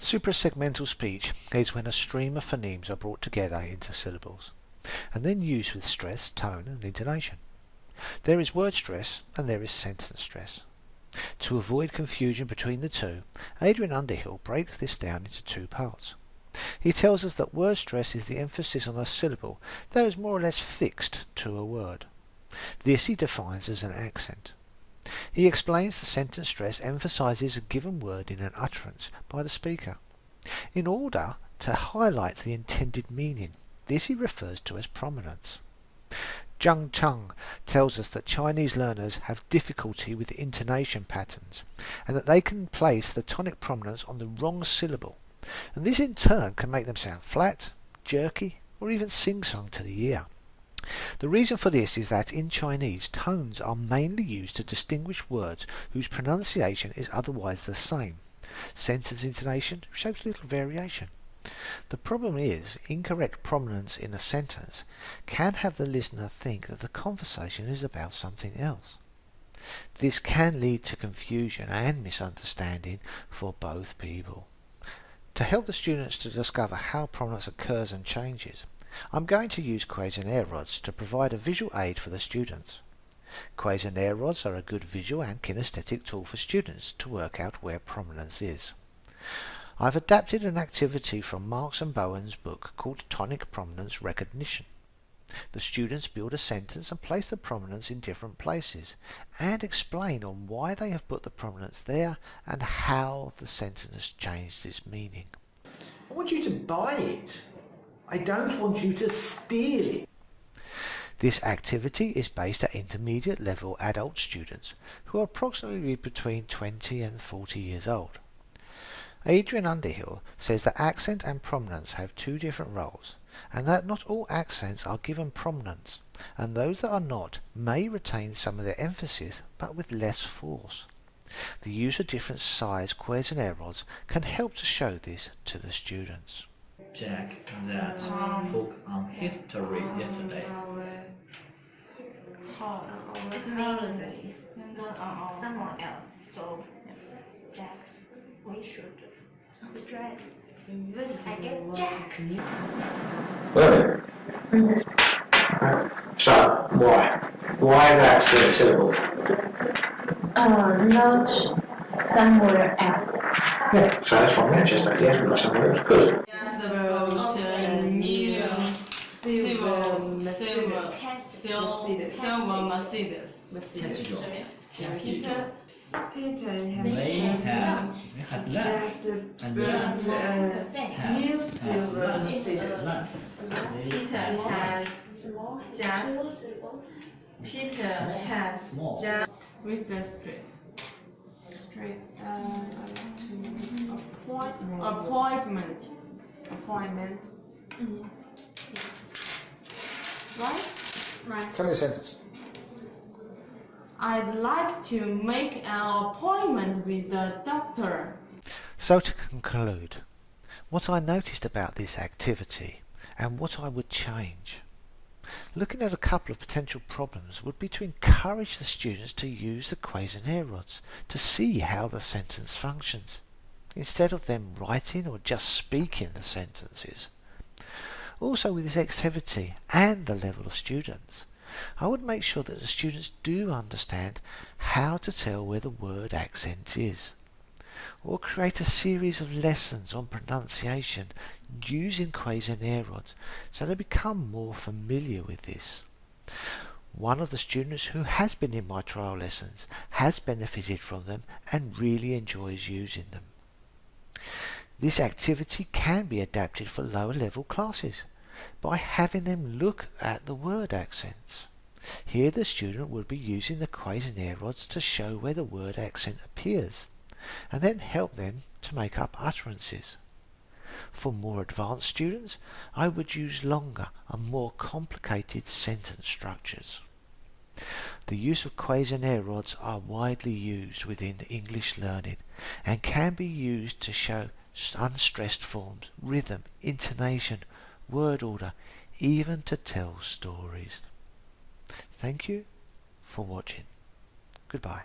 Suprasegmental speech is when a stream of phonemes are brought together into syllables, and then used with stress, tone and intonation. There is word stress and there is sentence stress. To avoid confusion between the two, Adrian Underhill breaks this down into two parts. He tells us that word stress is the emphasis on a syllable that is more or less fixed to a word. This he defines as an accent. He explains the sentence stress emphasizes a given word in an utterance by the speaker, in order to highlight the intended meaning. This he refers to as prominence. Zhang Cheng tells us that Chinese learners have difficulty with intonation patterns, and that they can place the tonic prominence on the wrong syllable, and this in turn can make them sound flat, jerky, or even sing-song to the ear. The reason for this is that in Chinese, tones are mainly used to distinguish words whose pronunciation is otherwise the same. Sentence intonation shows little variation. The problem is, incorrect prominence in a sentence can have the listener think that the conversation is about something else. This can lead to confusion and misunderstanding for both people. To help the students to discover how prominence occurs and changes, I'm going to use Cuisenaire rods to provide a visual aid for the students. Cuisenaire rods are a good visual and kinesthetic tool for students to work out where prominence is. I've adapted an activity from Marks and Bowen's book called Tonic Prominence Recognition. The students build a sentence and place the prominence in different places, and explain on why they have put the prominence there and how the sentence has changed its meaning. I want you to buy it. I don't want you to steal it. This activity is based at intermediate level adult students who are approximately between 20 and 40 years old. Adrian Underhill says that accent and prominence have two different roles, and that not all accents are given prominence, and those that are not may retain some of their emphasis but with less force. The use of different size Cuisenaire rods can help to show this to the students. Jack that book on history yesterday. It means not on someone else. So, Jack, we should stress. I get Jack. Well, so why? Why that syllable? Not somewhere else. Yeah, so that's from Manchester. Yes, we've got somewhere else. Good. Peter They had left and built had new silver Mercedes. left. Peter has just with the street. Appointment. Right. Tell me a sentence. I'd like to make an appointment with the doctor. So to conclude, what I noticed about this activity and what I would change. Looking at a couple of potential problems would be to encourage the students to use the Cuisenaire rods to see how the sentence functions, instead of them writing or just speaking the sentences. Also, with this activity and the level of students, I would make sure that the students do understand how to tell where the word accent is, or create a series of lessons on pronunciation using Cuisenaire rods so they become more familiar with this. One of the students who has been in my trial lessons has benefited from them and really enjoys using them. This activity can be adapted for lower level classes by having them look at the word accents. Here the student would be using the Cuisenaire rods to show where the word accent appears, and then help them to make up utterances. For more advanced students, I would use longer and more complicated sentence structures. The use of Cuisenaire rods are widely used within English learning and can be used to show unstressed forms, rhythm, intonation, word order, even to tell stories. Thank you for watching. Goodbye.